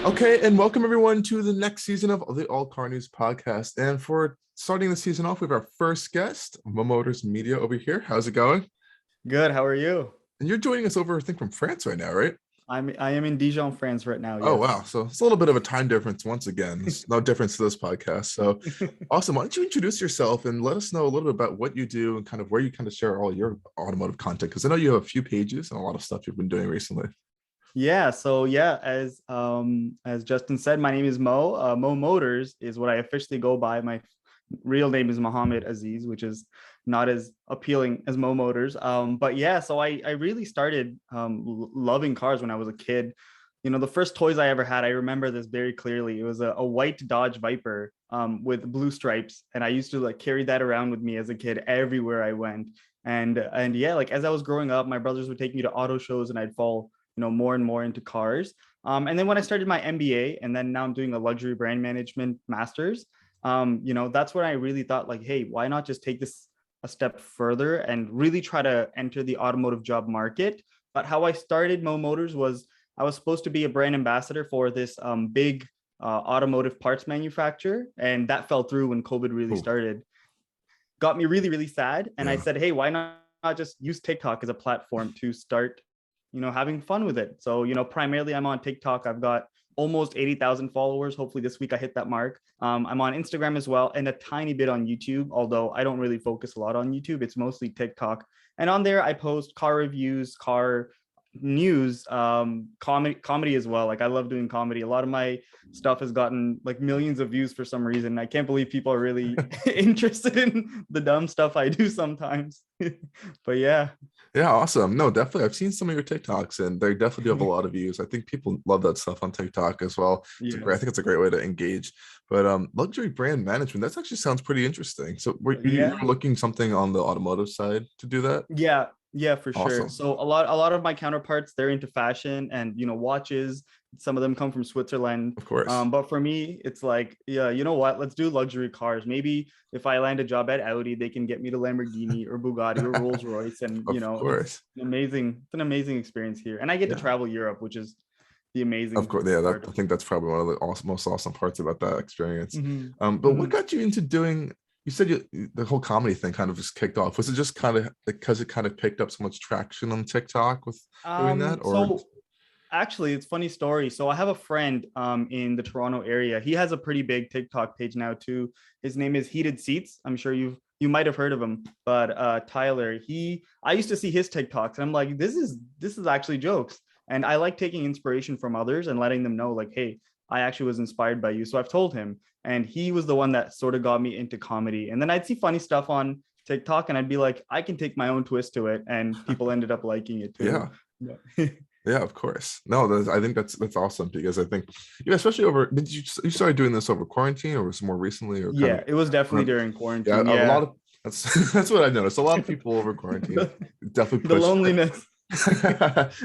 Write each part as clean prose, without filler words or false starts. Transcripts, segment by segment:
Okay, and welcome everyone to the next season of the Allcarnews Podcast. And for starting the season off, we have our first guest, Moe Motors Media over here. How's it going? Good. How are you? And you're joining us over, I think, from France right now, right? I am in Dijon, France right now. Oh, Yes. wow. So it's a little bit of a time difference once again. There's no difference to this podcast. So awesome. Why don't you introduce yourself and let us know a little bit about what you do and kind of where you kind of share all your automotive content? Because I know you have a few pages and a lot of stuff you've been doing recently. Yeah. So yeah, as Justin said, my name is Mo. Moe Motors is what I officially go by. My real name is Mohammed Aziz, which is not as appealing as Moe Motors. But yeah, so I really started loving cars when I was a kid. You know, the first toys I ever had, I remember this very clearly. It was a white Dodge Viper with blue stripes, and I used to like carry that around with me as a kid everywhere I went. And yeah, like as I was growing up, my brothers would take me to auto shows, and I'd fall more and more into cars. And then when I started my MBA, and then now I'm doing a luxury brand management master's, that's when I really thought like, hey, why not just take this a step further and really try to enter the automotive job market. But how I started Moe Motors was I was supposed to be a brand ambassador for this big automotive parts manufacturer, and that fell through when COVID really Ooh, started. Got me really, really sad. And I yeah. said, hey, why not just use TikTok as a platform to start having fun with it. So, primarily I'm on TikTok. I've got almost 80,000 followers. Hopefully this week I hit that mark. I'm on Instagram as well, and a tiny bit on YouTube, although I don't really focus a lot on YouTube. It's mostly TikTok. And on there, I post car reviews, car news, comedy as well. Like I love doing comedy. A lot of my stuff has gotten like millions of views for some reason. I can't believe people are really interested in the dumb stuff I do sometimes. But yeah. Yeah, awesome. No, definitely. I've seen some of your TikToks and they definitely do have a lot of views. I think people love that stuff on TikTok as well. I Yes. think it's a great way to engage. But luxury brand management, that actually sounds pretty interesting. So were you Yeah. looking something on the automotive side to do that? Yeah, for sure. Awesome. So a lot of my counterparts, they're into fashion and watches. Some of them come from Switzerland. Of course. But for me, it's like, yeah, you know what? Let's do luxury cars. Maybe if I land a job at Audi, they can get me to Lamborghini or Bugatti or Rolls Royce. And Of course. it's an amazing experience here. And I get to Yeah. travel Europe, which is the Of amazing course. Yeah, part I of think that's probably one of the most awesome parts about that experience. it. But what got you into doing, you said the whole comedy thing kind of just kicked off. Was it just kind of because it kind of picked up so much traction on TikTok with doing that? Or So actually, it's a funny story. So I have a friend in the Toronto area. He has a pretty big TikTok page now too. His name is Heated Seats. I'm sure you might have heard of him, but Tyler, I used to see his TikToks and I'm like, this is actually jokes. And I like taking inspiration from others and letting them know like, hey, I actually was inspired by you. So I've told him, and he was the one that sort of got me into comedy. And then I'd see funny stuff on TikTok and I'd be like, I can take my own twist to it. And people ended up liking it too. yeah. Yeah. Yeah, of course. No, I think that's awesome because I think, especially over. Did you started doing this over quarantine or was it more recently or kind Yeah, it was definitely of? during Yeah, quarantine. a lot Yeah. of that's what I noticed. A lot of people over quarantine the, definitely the pushed. loneliness.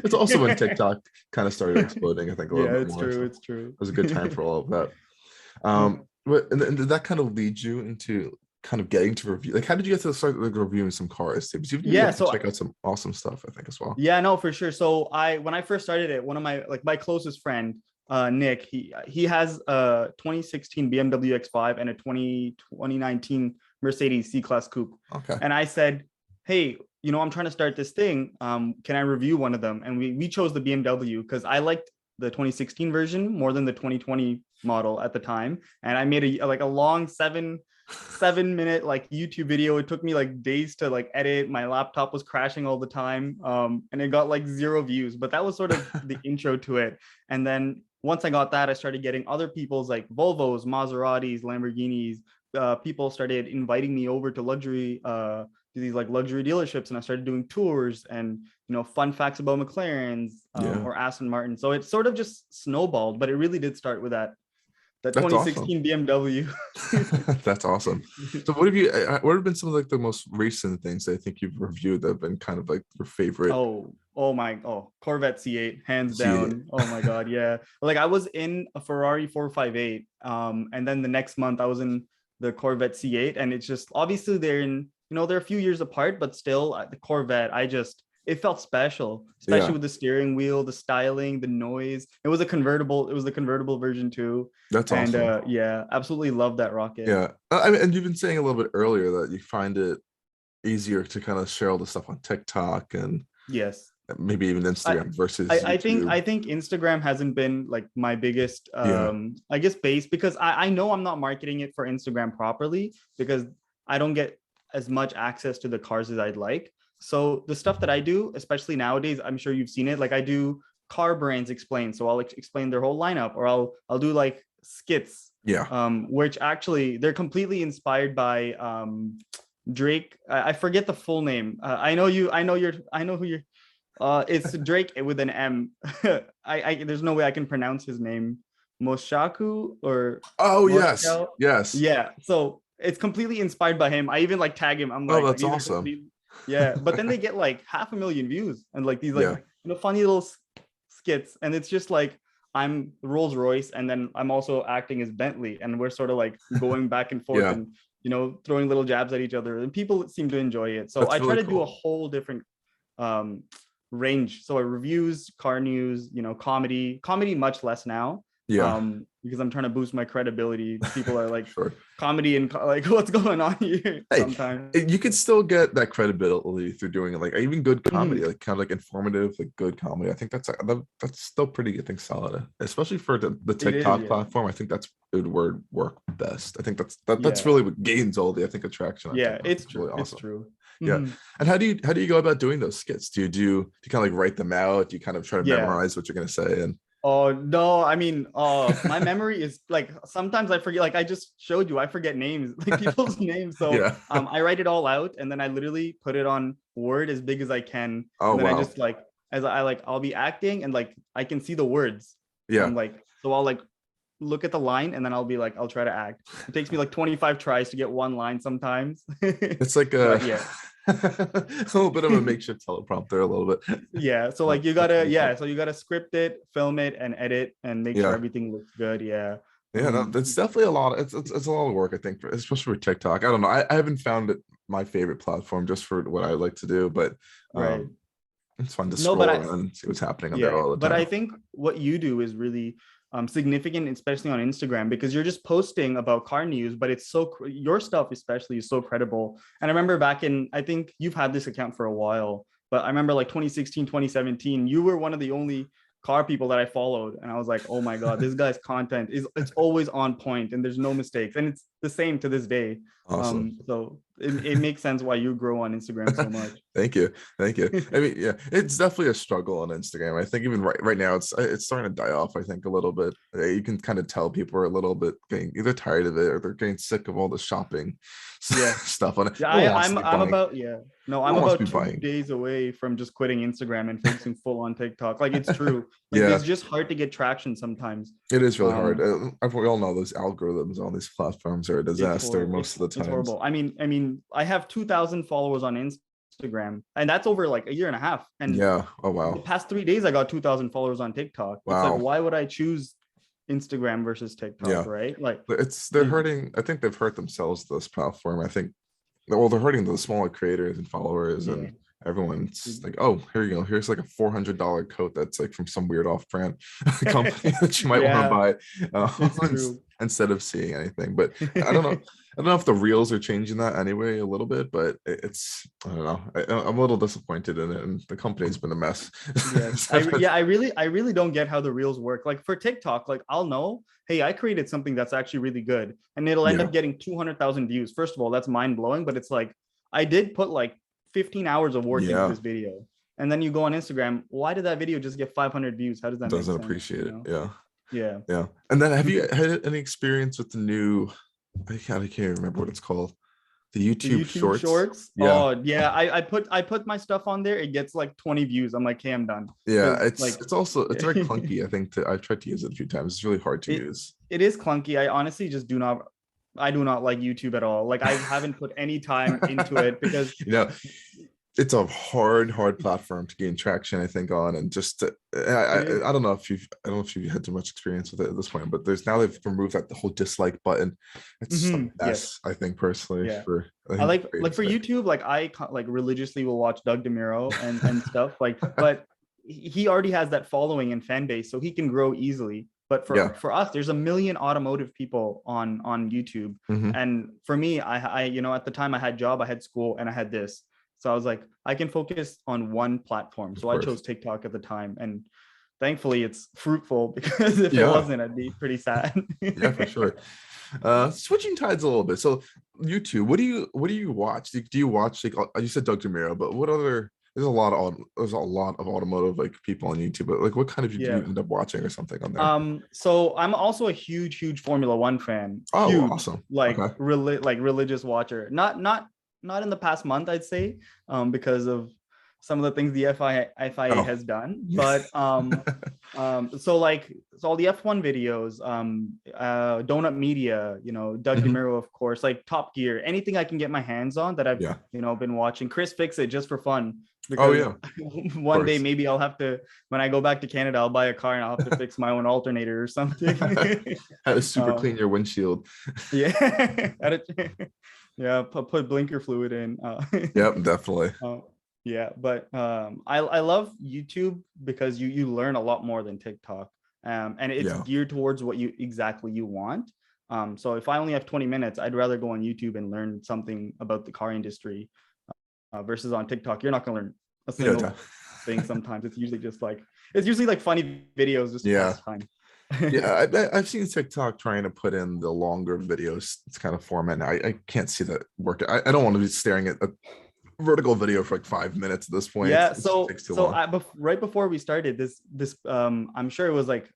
It's also when TikTok kind of started exploding. I think a little Yeah, bit it's more. true. So It's true. it was a good time for all of that. Yeah. But and did that kind of lead you into kind of getting to review? Like, how did you get to start like reviewing some cars? Because you Yeah. have to So check out some awesome stuff, I think, as well. yeah, no, for sure. So when I first started it, one of my closest friend, Nick, he has a 2016 BMW X5 and a 2019 Mercedes C-Class Coupe. Okay. And I said, hey, I'm trying to start this thing. Can I review one of them? And we chose the BMW because I liked the 2016 version more than the 2020 model at the time. And I made a long 7 minute like YouTube video. It took me like days to like edit. My laptop was crashing all the time. And it got like 0 views, but that was sort of the intro to it. And then once I got that, I started getting other people's like Volvos, Maseratis, Lamborghinis. People started inviting me over to these like luxury dealerships, and I started doing tours and fun facts about McLarens Yeah, or Aston Martin. So it sort of just snowballed, but it really did start with that that's awesome. 2016 BMW. That's awesome. So, what have been some of like the most recent things that I think you've reviewed that have been kind of like your favorite? Oh, Corvette C8, hands See, down. Oh my God, yeah. Like I was in a Ferrari 458, and then the next month I was in the Corvette C8, and it's just obviously they're a few years apart, but still the Corvette, it felt special, especially Yeah, with the steering wheel, the styling, the noise. It was a convertible. It was the convertible version too. that's And awesome. yeah, absolutely love that rocket. Yeah, I mean, and you've been saying a little bit earlier that you find it easier to kind of share all the stuff on TikTok and Yes. maybe even I, Instagram versus I YouTube. think Instagram hasn't been like my biggest Yeah, I guess base, because I know I'm not marketing it for Instagram properly because I don't get as much access to the cars as I'd like. So the stuff that I do, especially nowadays, I'm sure you've seen it. Like I do car brands explain. So I'll explain their whole lineup, or I'll do like skits, yeah. which actually they're completely inspired by Drake. I forget the full name. I know who you're it's Drake with an M. There's no way I can pronounce his name. Moshaku or Oh yes, Moscow. yes. Yeah. So it's completely inspired by him. I even like tag him. I'm Oh, like, that's these are awesome. complete. Yeah. But then they get like 500,000 views and like these like Yeah, funny little skits. And it's just like I'm Rolls Royce and then I'm also acting as Bentley. And we're sort of like going back and forth yeah. and throwing little jabs at each other. And people seem to enjoy it. So That's I try really to do a cool. whole different um range. So reviews, car news, comedy much less now. Yeah, Because I'm trying to boost my credibility. People are like sure. comedy and like what's going on here Hey, sometimes. you can still get that credibility through doing it, like even good comedy, Mhm. like kind of like informative, like good comedy. I think that's still pretty good thing, solid, especially for the It is, TikTok yeah. platform. I think that's good word work best. I think that's Yeah. really what gains all the I think attraction on Yeah, TikTok. it's It's really true. It's awesome. true. Yeah. Mhm. And how do you go about doing those skits? Do you kind of like write them out? Do you kind of try to Yeah. memorize what you're gonna say? And Oh no, I mean, my memory is like sometimes I forget, like I just showed you, I forget names, like people's names. So yeah. I write it all out and then I literally put it on Word as big as I can. Oh And then I wow. just like as I like I'll be acting and like I can see the words. So Yeah. I'm like, so I'll like look at the line and then I'll be like, I'll try to act. It takes me like 25 tries to get one line sometimes. It's like But yeah. a little bit of a makeshift teleprompter, a little bit. Yeah. So like That's really yeah, cool. so you gotta script it, film it, and edit and make sure Yeah. everything looks good. Yeah. Yeah, no, it's definitely a lot. It's a lot of work, I think, especially for TikTok. I don't know. I haven't found it my favorite platform just for what I like to do, but Right. um, it's fun to No, but scroll around and see what's happening on there yeah, all the but I time. think what you do is really significant, especially on Instagram, because you're just posting about car news, but it's your stuff especially is so credible. And I remember back in, I think you've had this account for a while, but I remember like 2016, 2017, you were one of the only car people that I followed. And I was like, oh my God, this guy's content it's always on point and there's no mistakes. And it's the same to this day. Awesome. So it makes sense why you grow on Instagram so much. Thank you. Thank you. I mean, yeah, it's definitely a struggle on Instagram. I think even right now it's starting to die off, I think, a little bit. You can kind of tell people are a little bit getting either tired of it or they're getting sick of all the shopping Yeah. stuff on it. Yeah, No one wants to be I'm buying. about yeah. No, No I'm one wants to about be two buying. days away from just quitting Instagram and focusing full on TikTok. Like it's true. Like Yeah, it's just hard to get traction sometimes. it is really hard. Um, We all know those algorithms on these platforms are a it's disaster horrible. most of the It's times. horrible. I mean, I have 2,000 followers on Instagram, and that's over like a year and a half. And Yeah. Oh the wow. past 3 days, I got 2,000 followers on TikTok. It's like, Wow. why would I choose Instagram versus TikTok, Yeah. right? Like, They're hurting. I think they've hurt themselves, this platform. I think, well, they're hurting the smaller creators and followers yeah, and everyone's like, oh, here you go. Here's like a $400 coat that's like from some weird off-brand company that you might want to yeah, buy it's true. instead of seeing anything. But I don't know. I don't know if the reels are changing that anyway a little bit, but it's I don't know. I'm a little disappointed in it, and the company's been a mess. Yes. I really don't get how the reels work. Like for TikTok, like I'll know, hey, I created something that's actually really good and it'll end Yeah, up getting 200,000 views. First of all, that's mind blowing, but it's like I did put like 15 hours of work into yeah, this video. And then you go on Instagram, why did that video just get 500 views? How does that make doesn't sense? appreciate it. Yeah, Yeah. yeah. And then have you had any experience with the new? I can't remember what it's called. The The YouTube YouTube Shorts. shorts. Yeah, Oh yeah. I put my stuff on there. It gets like 20 views. I'm like, hey, I'm done. yeah. Because It's like it's also it's very clunky. I think I've tried to use it a few times. It's really hard to it use. it is clunky. I honestly just do not I do not like YouTube at all. Like I haven't put any time into it because you know, it's a hard platform to gain traction, I think, on. And just I don't know if you've had too much experience with it at this point, but there's now they've removed that the whole dislike button. It's a Yes. mess, I think, personally. Yeah. For I I think like for YouTube, like like religiously will watch Doug DeMuro and stuff like, but he already has that following and fan base, so he can grow easily. But yeah. for us, there's a million automotive people on YouTube, Mhm. and for me, I at the time I had job, I had school, and I had this, so I was like, I can focus on one platform. Of So I course. chose TikTok at the time, and thankfully it's fruitful because if it Yeah. wasn't, I'd be pretty sad. Yeah, for sure. Switching tides a little bit. So YouTube, what do you watch? Do you watch, like, you said Doug DeMuro, but what other, there's a lot of automotive like people on YouTube, but like what kind of do you Yeah. end up watching or something on there? So I'm also a huge Formula One fan. Oh, Huge, awesome. like Okay. religious watcher. Not in the past month, I'd say, because of some of the things the FIA Oh, has done. yeah. But so all the F1 videos, Donut Media, Doug Mhm. DeMuro, of course, like Top Gear, anything I can get my hands on that I've Yeah. been watching. Chris Fix It just for fun, Oh, because yeah. one day course. maybe I'll have to, when I go back to Canada, I'll buy a car and I'll have to fix my own alternator or something. How to super clean your windshield. Yeah. Yeah, put blinker fluid in. Yep, definitely. Yeah, but I love YouTube because you learn a lot more than TikTok, and it's Yeah. geared towards what you want. So if I only have 20 minutes, I'd rather go on YouTube and learn something about the car industry, versus on TikTok. You're not gonna learn a single thing. Sometimes it's usually like funny videos just to pass time. Yeah, I've seen TikTok trying to put in the longer videos. It's kind of format. I can't see that working. I don't want to be staring at a vertical video for like 5 minutes at this point. Yeah, It so takes too long. right before we started this, I'm sure it was like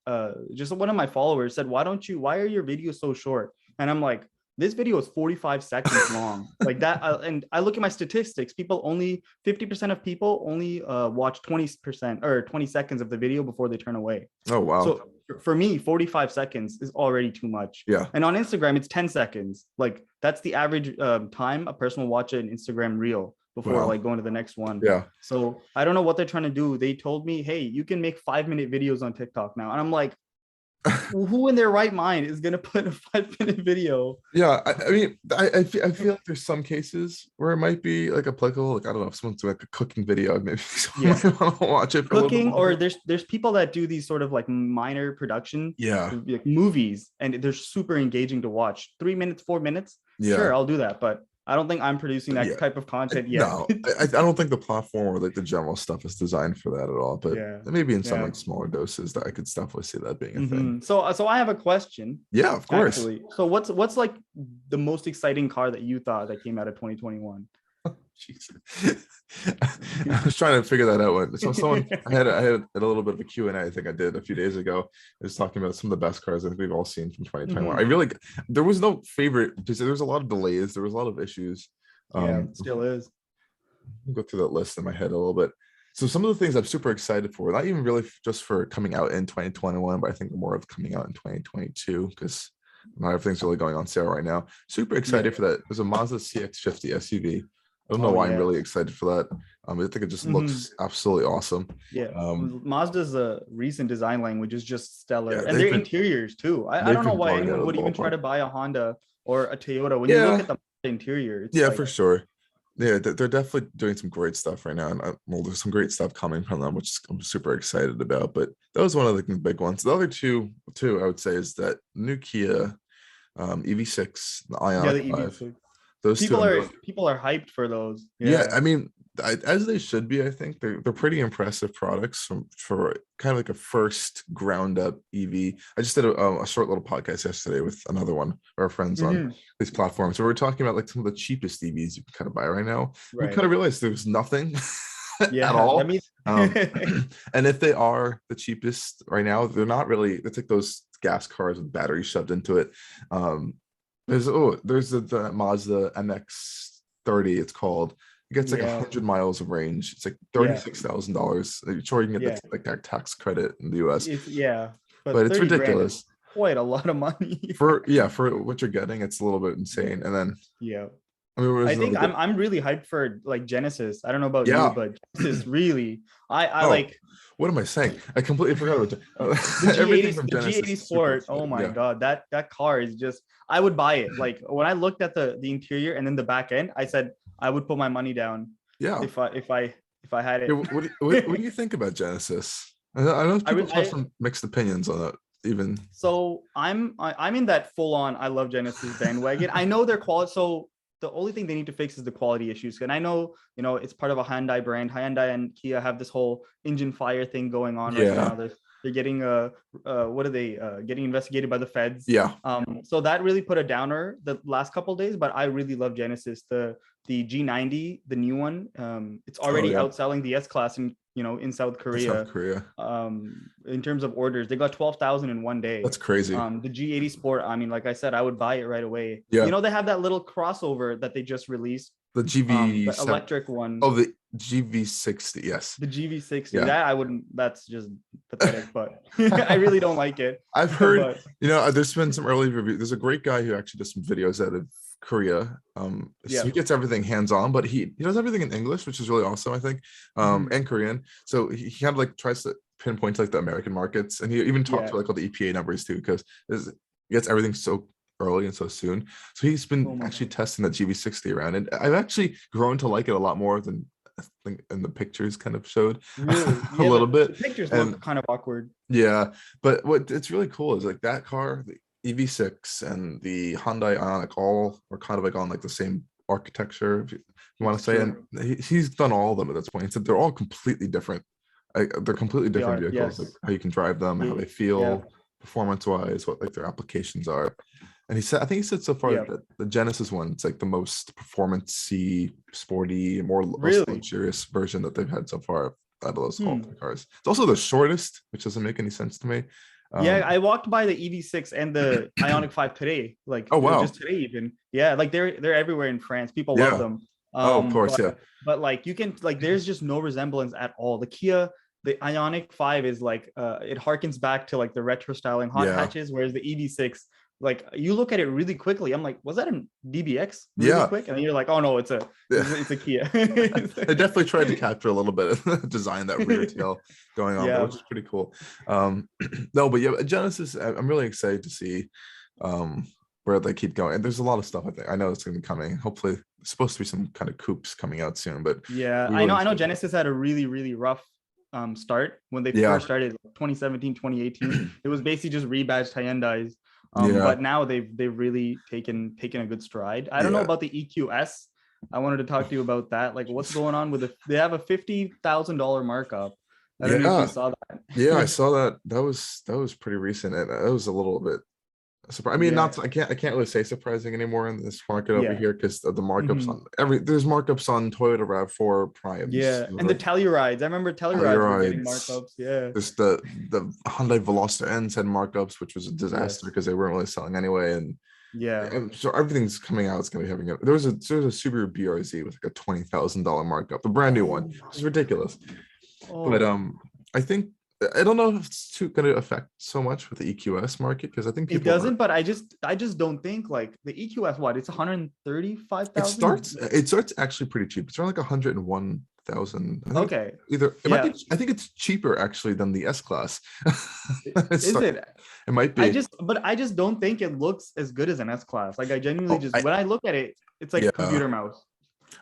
just one of my followers said, why are your videos so short? And I'm like, this video is 45 seconds long, like that. And I look at my statistics, 50% of people only watch 20% or 20 seconds of the video before they turn away. Oh, wow. So for me, 45 seconds is already too much. Yeah. And on Instagram, it's 10 seconds. Like that's the average time a person will watch an Instagram reel before like going to the next one. Yeah. So I don't know what they're trying to do. They told me, hey, you can make 5-minute videos on TikTok now. And I'm like, who in their right mind is going to put a 5-minute video? Yeah, I mean, I feel like there's some cases where it might be like applicable. Like, I don't know, if someone's doing like a cooking video, maybe someone might want to watch it for cooking, a little bit or there's people that do these sort of like minor production, like movies, and they're super engaging to watch. 3 minutes, 4 minutes, sure, I'll do that, but I don't think I'm producing that type of content yet. No, I don't think the platform or like the general stuff is designed for that at all. But maybe in some like smaller doses, that I could definitely see that being a thing. So I have a question. Yeah, of course. Actually. So what's like the most exciting car that you thought that came out of 2021? I was trying to figure that out. So I had a little bit of a Q&A, I think I did a few days ago. I was talking about some of the best cars I think we've all seen from 2021. There was no favorite because there was a lot of delays. There was a lot of issues. Still is. I'll go through that list in my head a little bit. So some of the things I'm super excited for, not even really just for coming out in 2021, but I think more of coming out in 2022 because not everything's really going on sale right now. Super excited for that. There's a Mazda Cx-50 SUV. I don't know why I'm really excited for that. I think it just looks absolutely awesome. Yeah, Mazda's recent design language is just stellar, and their interiors too. I don't know why anyone would even try to buy a Honda or a Toyota when you look at the interior. It's for sure. Yeah, they're definitely doing some great stuff right now, and there's some great stuff coming from them, which I'm super excited about. But that was one of the big ones. The other two I would say is that new Kia EV6, the Ioniq 5. Those people are hyped for those. I mean, as they should be. I think they're pretty impressive products for kind of like a first ground up EV. I just did a short little podcast yesterday with another one of our friends on these platforms. So we're talking about like some of the cheapest EVs you can kind of buy right now. We kind of realized there's nothing at all. And if they are the cheapest right now, they're not really. It's like those gas cars with batteries shoved into it. There's the Mazda MX-30, it's called. It gets like 100 miles of range. It's like $36,000. Sure, you can get that tax credit in the US. But it's ridiculous. Quite a lot of money for what you're getting. It's a little bit insane. And then I mean, it was I think really good. I'm really hyped for like Genesis. I don't know about you, Yeah. but Genesis really, I Oh, like what am I saying? I completely forgot about the everything G80, from the Genesis G80 is super Sport. Oh exciting. my Yeah. god, that car is just. I would buy it. Like when I looked at the interior and then the back end, I said I would put my money down Yeah. if I had Yeah, it. what do you think about Genesis? I know people have I some mixed opinions on it, even. So I'm in that full on I love Genesis bandwagon. I know their quality. So the only thing they need to fix is the quality issues. And I know, it's part of a Hyundai brand. Hyundai and Kia have this whole engine fire thing going on right Yeah. now. They're getting what are they getting investigated by the feds? Yeah. So that really put a downer the last couple of days. But I really love Genesis. The G90, the new one. It's Oh, already yeah. outselling the S class in South In South Korea. Korea. In terms of orders, they got 12,000 in one day. That's crazy. The G80 Sport, I mean, like I said, I would buy it right away. Yeah. They have that little crossover that they just released, The the GV electric one. Oh, the GV60. Yes. The GV60. Yeah. That I wouldn't. That's just pathetic. But I really don't like it. I've heard. But, there's been some early reviews. There's a great guy who actually does some videos out of Korea. So he gets everything hands on, but he does everything in English, which is really awesome, I think, and Korean. So he kind of like tries to pinpoint like the American markets, and he even talks about like all the EPA numbers too, because he gets everything so early and so soon. So he's been actually testing that GV60 around, and I've actually grown to like it a lot more than I think in the pictures kind of showed. really, a little bit. The pictures look kind of awkward. Yeah, but what it's really cool is like that car, the EV6 and the Hyundai Ioniq, all are kind of like on like the same architecture, if you want to say. And he's done all of them at this point. He said they're all completely different. They're completely different vehicles, like how you can drive them, how they feel performance-wise, what like their applications are. And I think he said so far that the Genesis one, it's like the most performance-y, sporty, more luxurious version that they've had so far out of those cars. It's also the shortest, which doesn't make any sense to me. I walked by the EV6 and the Ioniq 5 today. Like, oh wow, just today even. Yeah, like they're everywhere in France. People love them. Of course, but like you can there's just no resemblance at all. The Kia, the Ioniq 5 is like it harkens back to like the retro styling hot hatches, whereas the EV6, like you look at it really quickly, I'm like, was that a DBX really quick? And then you're like, oh no, it's a Kia. They definitely tried to capture a little bit of design, that rear tail going on there, which is pretty cool. No, but Genesis, I'm really excited to see where they keep going. And there's a lot of stuff I know it's going to be coming. Hopefully there's supposed to be some kind of coupes coming out soon, but I know Genesis had a really, really rough start when they first started, 2017, 2018. It was basically just rebadged Hyundais. But now they've really taken a good stride. I don't know about the EQS. I wanted to talk to you about that. Like, what's going on with it? They have a $50,000 markup. I don't know if you saw that. Yeah, I saw that. That was pretty recent, and it was a little bit surprising. I mean, I can't really say surprising anymore in this market over here, because of the markups on there's markups on Toyota RAV4 Primes. And the Tellurides. I remember Tellurides were getting markups. There's the Hyundai Veloster N's had markups, which was a disaster because they weren't really selling anyway. And so everything's coming out. It's going to be having it. There's a Subaru BRZ with like a $20,000 markup, the brand new one, which is ridiculous. But I think, I don't know if it's going to affect so much with the EQS market, because I think it doesn't. But I just don't think like the EQS. It's 135,000. It starts actually pretty cheap. It's around like 101,000. Okay. I think it's cheaper actually than the S class. Is it? It might be. I just don't think it looks as good as an S class. Like I genuinely when I look at it, it's like a computer mouse.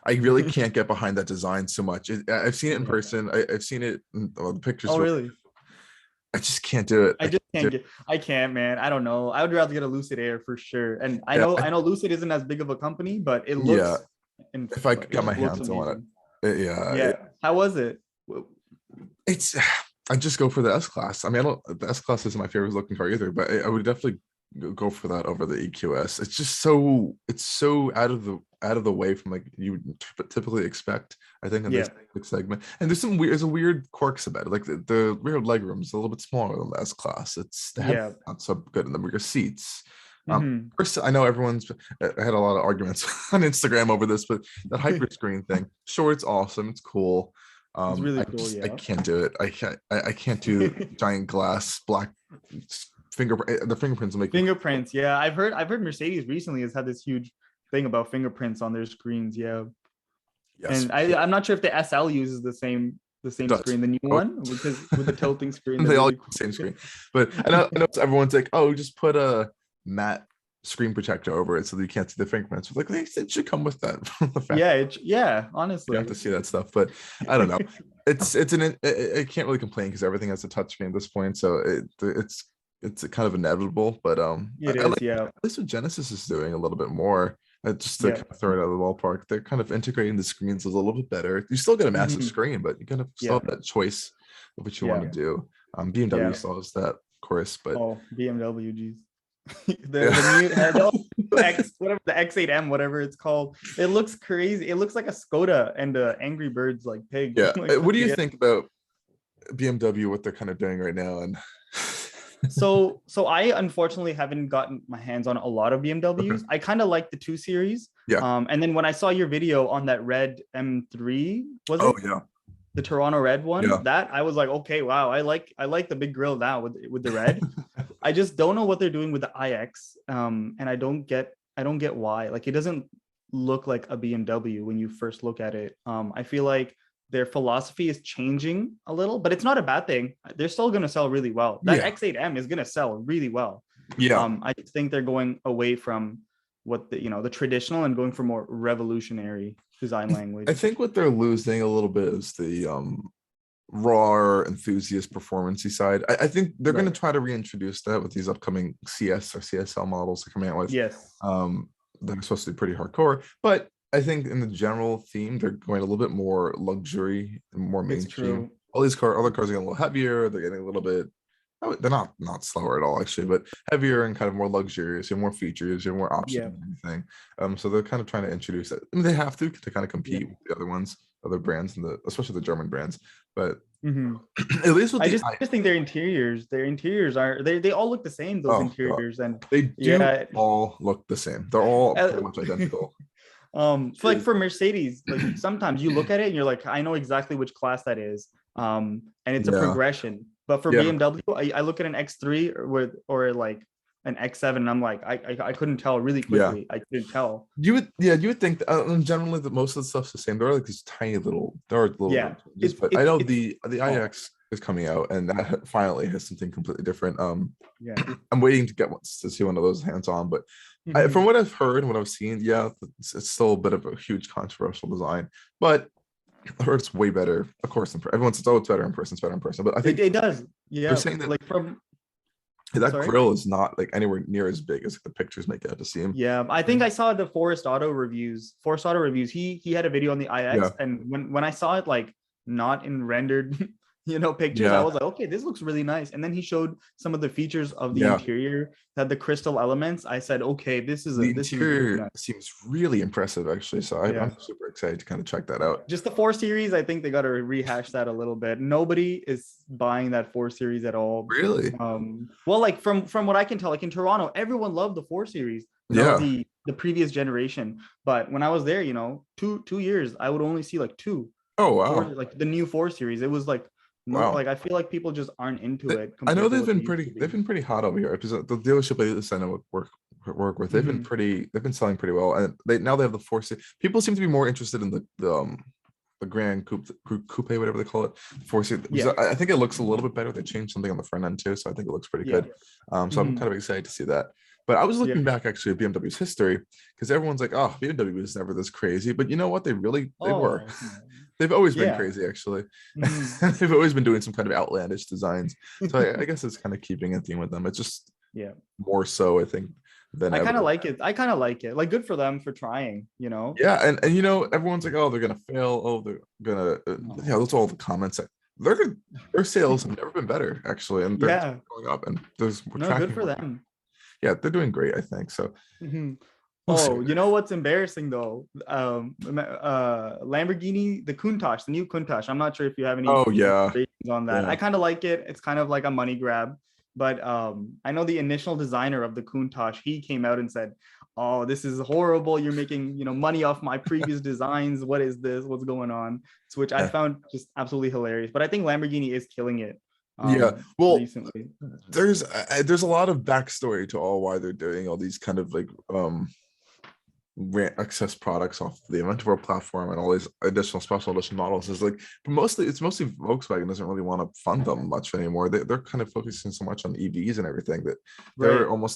I really can't get behind that design so much. I've seen it in person. I've seen it in the pictures. Oh, really? I just can't do it. I can't, man. I don't know. I would rather get a Lucid Air for sure. And I know Lucid isn't as big of a company, but it looks. If I got my hands on it. How was it? I just go for the S class. I mean, the S class isn't my favorite looking car either, but I would definitely go for that over the EQS. It's just so out of the way from like you would typically expect, I think, in this segment. And there's a weird quirks about it. Like the rear leg room is a little bit smaller than the S class. It's not so good in the rear seats. First, I know I had a lot of arguments on Instagram over this, but that hyper screen thing, sure, it's awesome, it's cool. It's really cool. I can't do it. I can't do giant glass black the fingerprints will make fingerprints. Yeah, I've heard Mercedes recently has had this huge thing about fingerprints on their screens. Yeah. Yes, And I'm not sure if the SL uses the same it does. screen, the new one, because with the tilting screen, the They all really use cool. the same screen. But I know everyone's like, oh, just put a matte screen protector over it so that you can't see the fingerprints. Like, it should come with that. The fact Yeah, you honestly. have to see that stuff. But I don't know. I can't really complain because everything has a touchscreen at this point. So it's kind of inevitable. But It I is, like yeah. at least what Genesis is doing a little bit more. Just to Yeah. kind of throw it out of the ballpark, they're kind of integrating the screens a little bit better. You still get a massive Mhm. screen, but you kind of still have that choice of what you want to do. BMW Yeah. still has that, of course, but Oh, BMW, geez. the new X, whatever, the X8M, whatever it's called. It looks crazy. It looks like a Skoda and Angry Birds like pig. yeah. Like, What do you think about BMW, what they're kind of doing right now? And so I unfortunately haven't gotten my hands on a lot of BMWs. Okay. I kind of like the 2 Series. Yeah. And then when I saw your video on that red M3, was Oh it yeah. the Toronto red one? Yeah. That I was like, okay, wow, I like the big grill now with the red. I just don't know what they're doing with the iX. And I don't get why. Like, it doesn't look like a BMW when you first look at it. I feel like their philosophy is changing a little, but it's not a bad thing. They're still going to sell really well. That Yeah. X8M is going to sell really well. Yeah. I just think they're going away from what the traditional and going for more revolutionary design language. I think what they're losing a little bit is the raw enthusiast performancey side. I think they're going to try to reintroduce that with these upcoming CS or CSL models they're coming out with. Yes. They're supposed to be pretty hardcore, but I think in the general theme, they're going a little bit more luxury and more mainstream. All these other cars are getting a little heavier. They're getting a little bit. They're not slower at all, actually, but heavier and kind of more luxurious. You have more features, you have more options and everything. So they're kind of trying to introduce that. I mean, they have to kind of compete with the other ones, other brands, and especially the German brands. But at least with I just think their interiors are they all look the same. Those interiors, God. and they do all look the same. They're all pretty much identical. So like for Mercedes, like sometimes you look at it and you're like, I know exactly which class that is. And it's a progression. But for BMW, I look at an X3 or like an X7, and I'm like, I couldn't tell really quickly. I couldn't tell. You would think that, generally that most of the stuff's the same. There are like these tiny little, changes, but I know the iX is coming out, and that finally has something completely different. I'm waiting to see one of those hands on, but from what I've heard and what I've seen, it's still a bit of a huge controversial design, but I heard it's way better. Of course, everyone says, "Oh, it's better in person. It's better in person." But I think it does. Yeah, they're saying that like that grill is not like anywhere near as big as the pictures make it out to seem. Yeah, I think I saw the Forest Auto reviews. He had a video on the iX, and when I saw it like not in rendered pictures, I was like, okay, this looks really nice. And then he showed some of the features of the interior, that the crystal elements. I said, okay, the interior seems really impressive, actually. So I'm super excited to kind of check that out. Just the 4 Series, I think they got to rehash that a little bit. Nobody is buying that 4 Series at all. Really? Well, like from what I can tell, like in Toronto, everyone loved the 4 Series. The previous generation. But when I was there, 2 years, I would only see like 2. Oh wow! Like the new 4 Series, it was like. Like I feel like people just aren't into it. I know they've been pretty hot over here because the dealership I used to work with, they've been selling pretty well, and now they have the 4 Series. People seem to be more interested in the Grand Coupe, whatever they call it, 4 Series. I think it looks a little bit better. They changed something on the front end too, so I think it looks pretty good. So I'm kind of excited to see that. But I was looking back actually at BMW's history, because everyone's like, oh, BMW was never this crazy, but you know what? They were. They've always been crazy, actually. They've always been doing some kind of outlandish designs. So I guess it's kind of keeping a theme with them. It's just more so, I think, than I kind of like it. Like, good for them for trying, Yeah, and everyone's like, oh, they're gonna fail. Oh, they're gonna that's all the comments. Their sales have never been better, actually, and they're going up, and there's good for them. Yeah, they're doing great, I think so. Oh, you know what's embarrassing though? Lamborghini, the Countach, the new Countach. I'm not sure if you have any ratings on that. I kind of like it. It's kind of like a money grab. But I know the initial designer of the Countach, he came out and said, oh, this is horrible. You're making money off my previous designs. What is this? What's going on? So, which I found just absolutely hilarious. But I think Lamborghini is killing it. Well, recently. There's a lot of backstory to why they're doing all these kind of like access products off the Inventor platform and all these additional special edition models is like, but mostly Volkswagen doesn't really want to fund them much anymore. They're kind of focusing so much on EVs and everything that Right.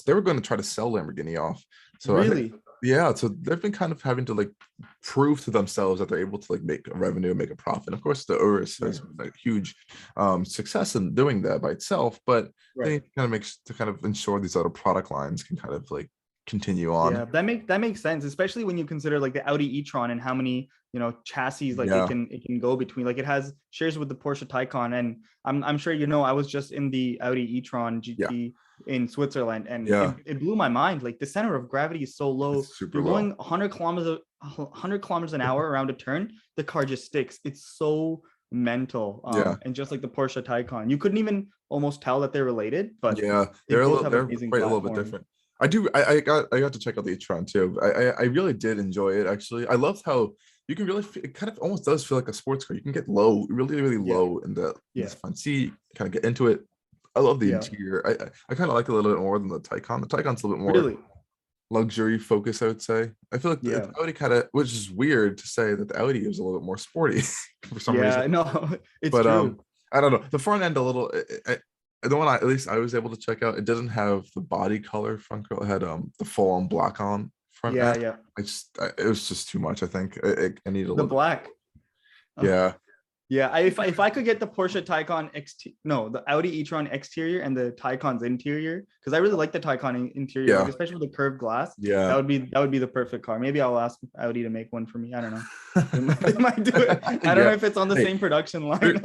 they were going to try to sell Lamborghini off. So I think, Really? yeah, so they've been kind of having to like prove to themselves that they're able to like make a revenue, make a profit. Of course, the Urus has been a huge success in doing that by itself, but they Right. kind of makes to kind of ensure these other product lines can kind of like continue on. Yeah, that makes sense, especially when you consider like the Audi e-tron and how many, you know, chassis like Yeah. it can go between. Like it has shares with the Porsche Taycan, and I'm sure you know I was just in the Audi e-tron GT in Switzerland, and it blew my mind. Like the center of gravity is so low. It's super You're low. going 100 kilometers an hour around a turn, the car just sticks. It's so mental. And just like the Porsche Taycan, you couldn't even almost tell that they're related, but yeah, they both have they're amazing quite a little platforms. bit different. I got to check out the e-tron too. I really did enjoy it actually. I loved how you can really it kind of almost does feel like a sports car. You can get low, really low in the front seat, kind of get into it. I love the interior. I kind of like it a little bit more than the Taycan. The Taycan's a little bit more Really? luxury focus, I would say. I feel like the Audi kind of, which is weird to say that the Audi is a little bit more sporty for some reason. No, it's but true. I don't know. The front end a little. The one at least I was able to check out, it doesn't have the body color front grill. It had the full on black on front end. It was just too much. I think I need a little black. Yeah. If I could get the Porsche Taycan the Audi e-tron exterior and the Taycan's interior, because I really like the Taycan interior, like, especially with the curved glass. Yeah, that would be the perfect car. Maybe I'll ask Audi to make one for me. I don't know. They might do it. I don't know if it's on the same production line.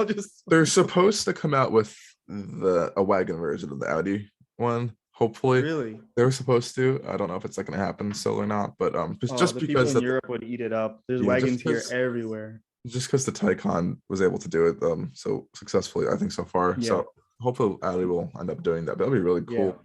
They're supposed to come out with a wagon version of the Audi one. Hopefully, really, they were supposed to. I don't know if it's like going to happen still or not, but just the because people in Europe would eat it up. There's wagons here everywhere. Just because the Taycan was able to do it so successfully, I think so far. So hopefully Audi will end up doing that. That'll be really cool.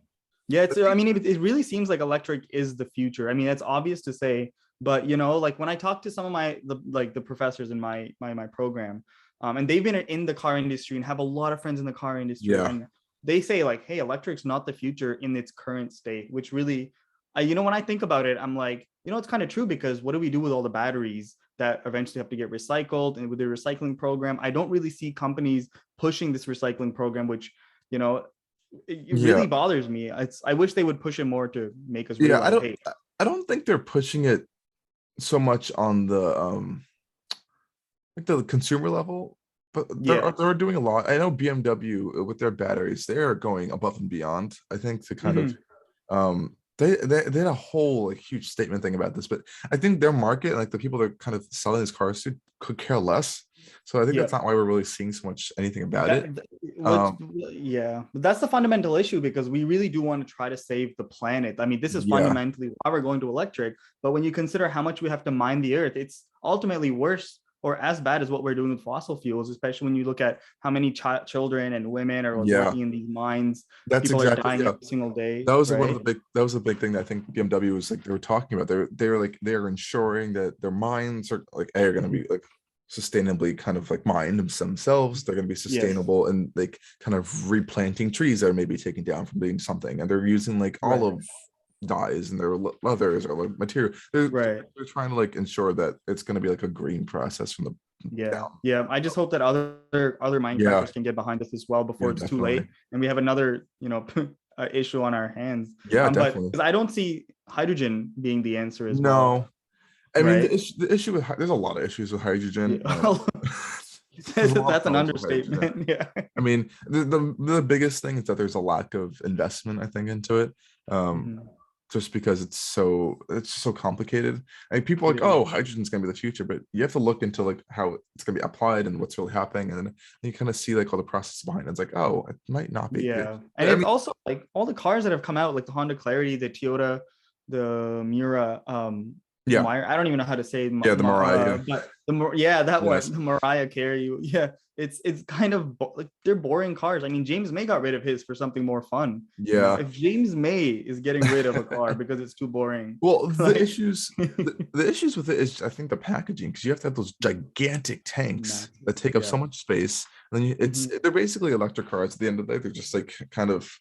I mean, it really seems like electric is the future. I mean, it's obvious to say, but you know, like when I talk to some of the professors in my program, and they've been in the car industry and have a lot of friends in the car industry, and they say like, hey, electric's not the future in its current state, which really, you know, when I think about it, I'm like, you know, it's kind of true, because what do we do with all the batteries that eventually have to get recycled? And with the recycling program, I don't really see companies pushing this recycling program, which, you know, it really bothers me. I wish they would push it more to make us realize, I don't think they're pushing it so much on the like the consumer level, but they're doing a lot. I know BMW with their batteries, they are going above and beyond, I think, to kind of they had a whole like huge statement thing about this, but I think their market, like the people that are kind of selling these cars to, could care less. So I think that's not why we're really seeing so much anything about it. But that's the fundamental issue, because we really do want to try to save the planet. I mean, this is fundamentally why we're going to electric. But when you consider how much we have to mine the earth, it's ultimately worse or as bad as what we're doing with fossil fuels, especially when you look at how many children and women are working in these mines. That's people are dying every single day. That was one of the big thing that I think BMW was like, they were talking about. They're ensuring that their mines are like going to be like sustainably kind of like mined themselves. They're going to be sustainable and like kind of replanting trees that are maybe taken down from being something, and they're using like all of dyes and their leathers or like material. They're trying to like ensure that it's going to be like a green process from the down. I just hope that other manufacturers can get behind this as well before it's too late and we have another, you know, issue on our hands. Definitely. But I don't see hydrogen being the answer as well. I mean, the issue with there's a lot of issues with hydrogen. That's an understatement. I mean, the biggest thing is that there's a lack of investment, I think, into it. Just because it's so complicated. Like people are like, oh, hydrogen's gonna be the future, but you have to look into like how it's gonna be applied and what's really happening, and then you kind of see like all the process behind it. It's like, oh, it might not be. And it's also like all the cars that have come out, like the Honda Clarity, the Toyota, the Miura, I don't even know how to say the Mariah. But the Mariah Carey. It's kind of like they're boring cars. I mean, James May got rid of his for something more fun. You know, if James May is getting rid of a car because it's too boring. Well, the issues with it is, I think, the packaging, because you have to have those gigantic tanks that take up so much space. And then they're basically electric cars at the end of the day. They're just like kind of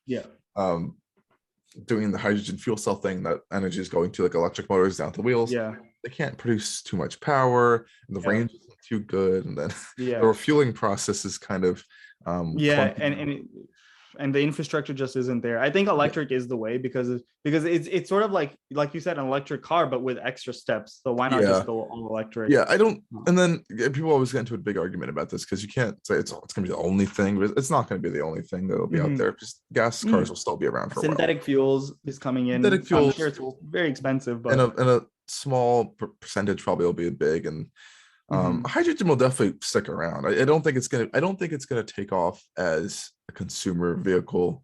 doing the hydrogen fuel cell thing, that energy is going to like electric motors down the wheels. Yeah. They can't produce too much power, and the range isn't too good, and then the refueling process is kind of clunky. And the infrastructure just isn't there. I think electric is the way, because it's sort of like you said, an electric car, but with extra steps. So why not just go all electric? Yeah, I don't. And then people always get into a big argument about this, because you can't say it's going to be the only thing, but it's not going to be the only thing that'll be out there. Because gas cars will still be around for synthetic a while. fuels is coming in. Synthetic fuels, I'm sure it's very expensive, but and a small percentage probably will be big, and hydrogen will definitely stick around. I don't think it's gonna take off as a consumer vehicle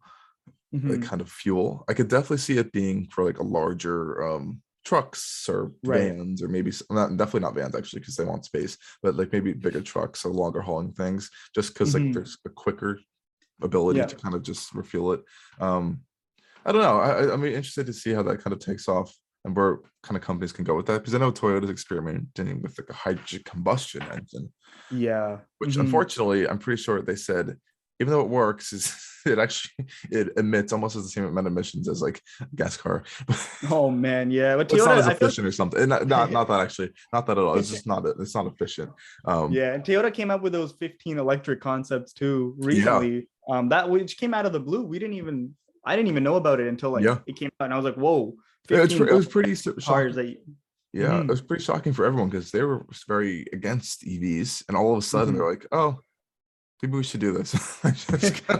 like kind of fuel. I could definitely see it being for like a larger trucks or vans, or maybe definitely not vans actually, because they want space, but like maybe bigger trucks or longer hauling things, just because like there's a quicker ability to kind of just refuel it. I don't know. I'm interested to see how that kind of takes off, and where kind of companies can go with that, because I know Toyota's experimenting with like a hydrogen combustion engine. Yeah. Which unfortunately, I'm pretty sure they said, even though it works, it emits almost as the same amount of emissions as like a gas car. Oh man, yeah. But Toyota, it's not as efficient or something. Not that actually, not that at all. It's just not efficient. And Toyota came up with those 15 electric concepts too recently. That which came out of the blue. I didn't even know about it until it came out, and I was like, whoa. It was pretty shocking. It was pretty shocking for everyone, because they were very against EVs, and all of a sudden they're like, oh, maybe we should do this.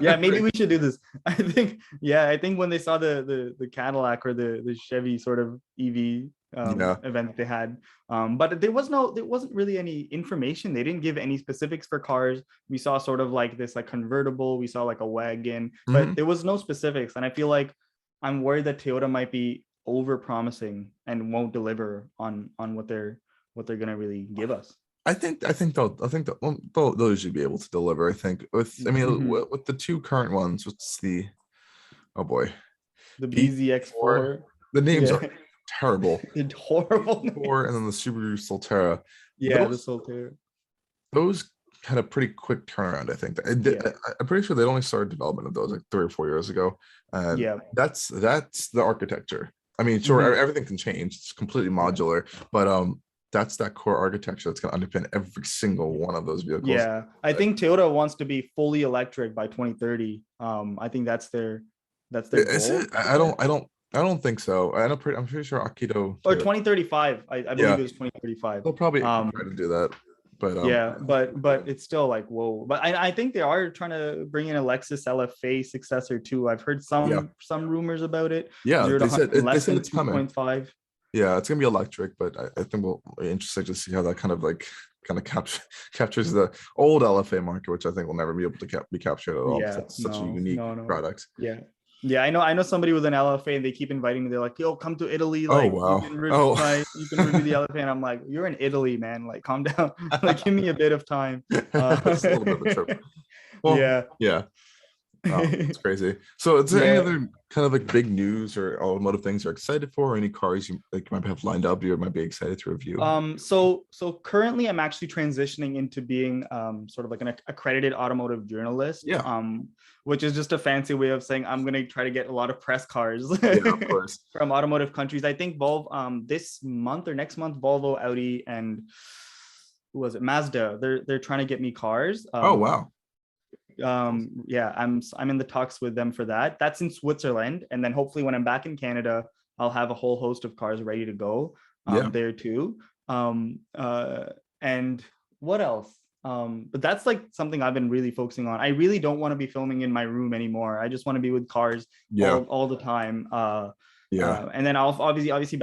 Maybe we should do this. I think when they saw the Cadillac or the Chevy sort of EV event that they had, but there wasn't really any information. They didn't give any specifics for cars. We saw sort of like this like convertible, we saw like a wagon, but there was no specifics. And I feel like I'm worried that Toyota might be over promising and won't deliver on what they're gonna really give us. I think they'll usually be able to deliver. I think with the two current ones, what's the the BZX4. The names are terrible. It's horrible. And then the Subaru Solterra. The Solterra. Those had a pretty quick turnaround. I think I'm pretty sure they only started development of those like 3 or 4 years ago. And that's the architecture. I mean, sure, everything can change. It's completely modular, but that's that core architecture that's going to underpin every single one of those vehicles. Yeah, I think Toyota wants to be fully electric by 2030. I think that's their goal. I don't think so. I'm pretty sure Akito or 2035. I believe it was 2035. They'll probably try to do that. But but it's still like whoa. But I think they are trying to bring in a Lexus LFA successor too. I've heard some rumors about it. Yeah, they said it's coming. 2.5. Yeah, it's gonna be electric, but I think we'll be interested to see how that kind of captures the old LFA market, which I think will never be able to be captured at all. It's such a unique product. Yeah, I know somebody with an LFA, and they keep inviting me. They're like, "Yo, come to Italy. Like, you can review the LFA." And I'm like, "You're in Italy, man. Like, calm down. Like, give me a bit of time." It's a little bit of a trip. Well, yeah. It's crazy. So is there any other kind of like big news or automotive things you're excited for, or any cars you might have lined up you might be excited to review? So currently I'm actually transitioning into being sort of like an accredited automotive journalist. Which is just a fancy way of saying I'm going to try to get a lot of press cars of course. from automotive countries. I think Volvo this month or next month, Volvo, Audi, and who was it, Mazda, they're trying to get me cars. Oh wow. I'm in the talks with them for that. That's in Switzerland, and then hopefully when I'm back in Canada, I'll have a whole host of cars ready to go there too. And what else? But that's like something I've been really focusing on. I really don't want to be filming in my room anymore. I just want to be with cars all the time. And then I'll obviously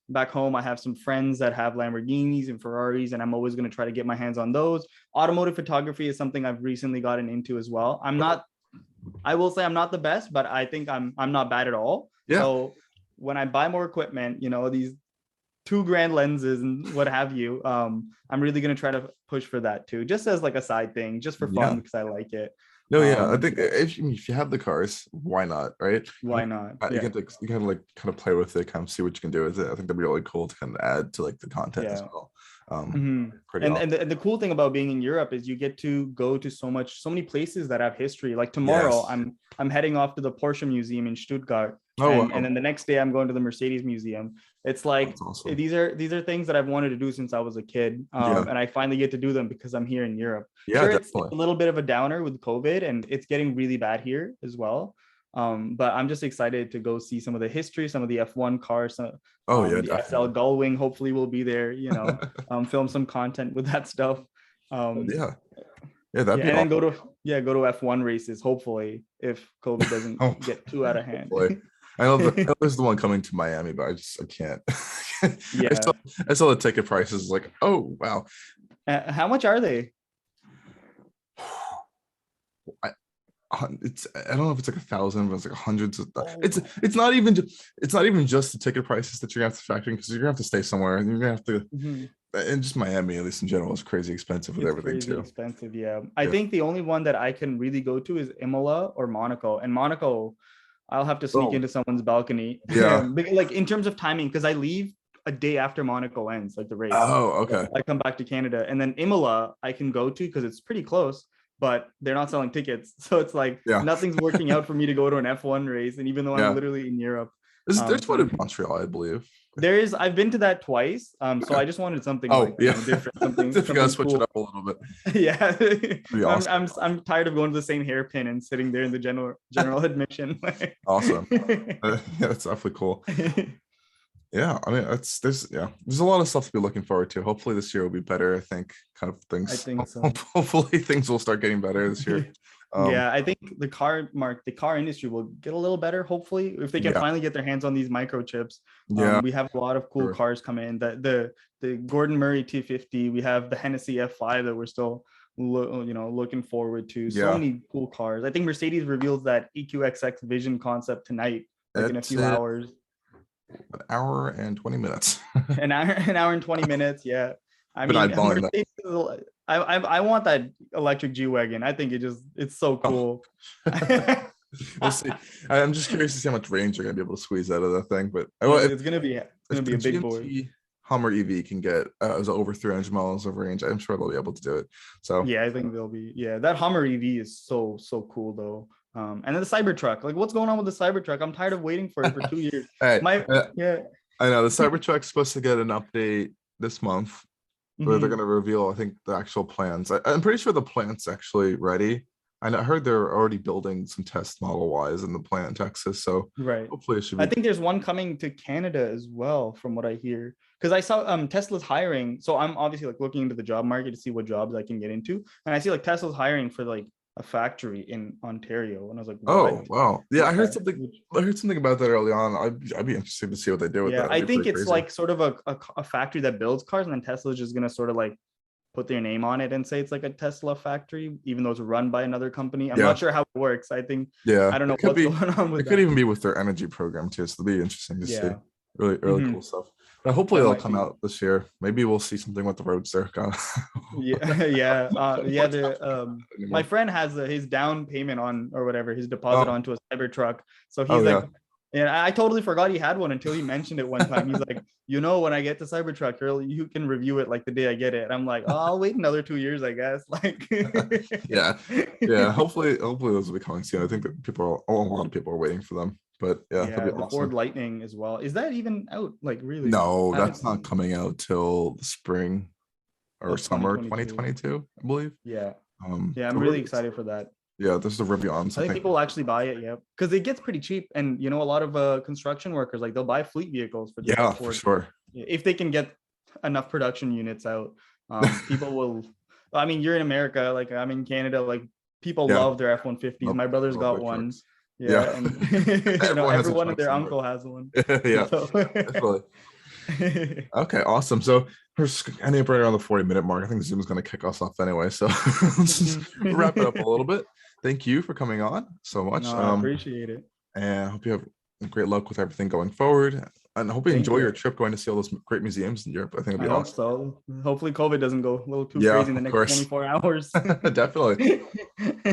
back home, I have some friends that have Lamborghinis and Ferraris, and I'm always going to try to get my hands on those. Automotive photography is something I've recently gotten into as well. I will say I'm not the best, but I think I'm not bad at all. So when I buy more equipment, these $2,000 lenses and what have you, I'm really going to try to push for that too, just as like a side thing, just for fun, because I like it. I think if you have the cars, why not, right? Why not? You can play with it, kind of see what you can do with it. I think that'd be really cool to kind of add to like the content as well. And the cool thing about being in Europe is you get to go to so many places that have history. Like tomorrow, I'm heading off to the Porsche Museum in Stuttgart. Oh, and wow. then the next day I'm going to the Mercedes Museum. It's like That's awesome. these are things that I've wanted to do since I was a kid, Yeah. and I finally get to do them because I'm here in Europe. Yeah, Sure, it's a definitely. little bit of a downer with COVID, and it's getting really bad here as well. But I'm just excited to go see some of the history, some of the F1 cars, Oh, yeah, the SL definitely. Gullwing. Hopefully, will be there. Film some content with that stuff. Um, Yeah. Yeah, that'd yeah, be and then awesome. go to F1 races. Hopefully, if COVID doesn't Oh, get too out of boy. hand. I know there's the one coming to Miami, but I can't. Yeah. I saw the ticket prices like, oh wow. How much are they? I, I don't know if it's like 1,000, but it's like hundreds of Oh it's my. it's not even just the ticket prices that you're gonna have to factor in, because you're gonna have to stay somewhere and you're gonna have to, Mhm. and just Miami, at least in general, is crazy expensive with It's everything crazy too. expensive. Yeah. I Yeah. think the only one that I can really go to is Imola or Monaco. And Monaco, I'll have to sneak Oh, into someone's balcony. yeah. Like in terms of timing, because I leave a day after Monaco ends, like the race. Oh, okay. I come back to Canada. And then Imola, I can go to because it's pretty close, but they're not selling tickets. So it's like Yeah. nothing's working out for me to go to an F1 race. And even though I'm Yeah. literally in Europe, There's so one in Montreal, I believe. I've been to that twice. So Okay. I just wanted something Oh, like, yeah. different, If you gotta something switch it cool. up a little bit, Yeah. that'd be awesome. I'm tired of going to the same hairpin and sitting there in the general admission. Awesome. Yeah, that's definitely cool. Yeah, I mean, there's a lot of stuff to be looking forward to. Hopefully this year will be better. I think kind of I things. think so. Hopefully things will start getting better this year. Yeah, I think the car industry will get a little better, hopefully, if they can Yeah, finally get their hands on these microchips. yeah, We have a lot of cool sure. cars coming in. The Gordon Murray T50, we have the Hennessy F5 that we're still looking forward to. So Yeah. many cool cars. I think Mercedes reveals that EQXX Vision concept tonight, like in a It's few hours. an hour and 20 minutes. An hour and 20 minutes. Yeah. I But mean, eyeballing that. Mercedes, I want that electric G-Wagon. I think it's so Oh, cool. we'll see. I'm just curious to see how much range you're gonna be able to squeeze out of that thing. But It's gonna be if the a big boy. GMC Hummer EV can get over 300 miles of range, I'm sure they'll be able to do it. So Yeah, I think they'll be. Yeah, that Hummer EV is so cool though. And then the Cybertruck. Like, what's going on with the Cybertruck? I'm tired of waiting for it for 2 years. hey, My Yeah. I know the Cybertruck's supposed to get an update this month, where they're Mhm. going to reveal, I think, the actual plans. I'm pretty sure the plant's actually ready. And I heard they're already building some test model wise in the plant in Texas. So Right. hopefully it should I be. think there's one coming to Canada as well, from what I hear. Because I saw Tesla's hiring. So I'm obviously like looking into the job market to see what jobs I can get into. And I see like Tesla's hiring for like a factory in Ontario. And I was like, Oh, what? wow. Yeah, I heard Yeah. something. I heard something about that early on. I'd be interested to see what they do with Yeah, that. I It'd be think pretty it's crazy. like sort of a factory that builds cars, and then Tesla's just gonna sort of like put their name on it and say it's like a Tesla factory, even though it's run by another company. I'm Yeah. not sure how it works. I Yeah. don't know It could what's be. going on It with could that. even be with their energy program too. So it'll be interesting to see. Yeah. Really Mhm. cool stuff. But hopefully That it'll might come be. out this year. Maybe we'll see something with the Roadster. Yeah, yeah, yeah. My Anymore. friend has his down payment on or whatever, his deposit Oh, onto a Cybertruck. So oh he's like, yeah. and I totally forgot he had one until he mentioned it one time. He's like, when I get the Cybertruck, you can review it like the day I get it. And I'm like, oh, I'll wait another 2 years, I guess. Like, Yeah. Yeah. Hopefully those will be coming soon. I think that a lot of people are waiting for them. But yeah, that'd yeah, be the Ford awesome. Lightning as well. Is that even out? Like, really? No, I haven't that's seen not it. coming out till the spring or Of summer 2022. 2022, I believe. Yeah, yeah, I'm So really really, excited for that. yeah, this is the review on I think something. people will actually buy it, yeah, because it gets pretty cheap, and a lot of construction workers, like, they'll buy fleet vehicles for the Yeah, for Ford sure. if they can get enough production units out. People will. I mean, you're in America, like I'm in Canada, like people Yeah. love their F-150s. Love, My brother's love got their one. trucks. Yeah, Yeah. and Everyone has a everyone and truck their somewhere. uncle has one. Yeah, So definitely. Okay, awesome. So we're ending up right around the 40-minute mark. I think Zoom is going to kick us off anyway. So let's just wrap it up a little bit. Thank you for coming on so much. No, I appreciate it. And I hope you have great luck with everything going forward. And I hope you Thank enjoy you. your trip going to see all those great museums in Europe. I think it'll I be hope awesome. so. Hopefully COVID doesn't go a little too Yeah, crazy in the of next course. 24 hours. Definitely.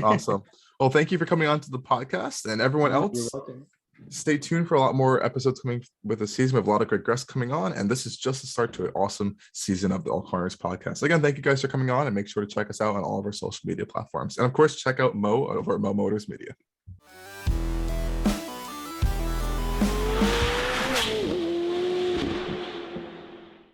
Awesome. Well, thank you for coming on to the podcast, and everyone No, you're else. welcome. Stay tuned for a lot more episodes coming with the season. We have a lot of great guests coming on, and this is just the start to an awesome season of the Allcarnews podcast. Again, thank you guys for coming on, and make sure to check us out on all of our social media platforms. And of course, check out Mo over at Moe Motors Media.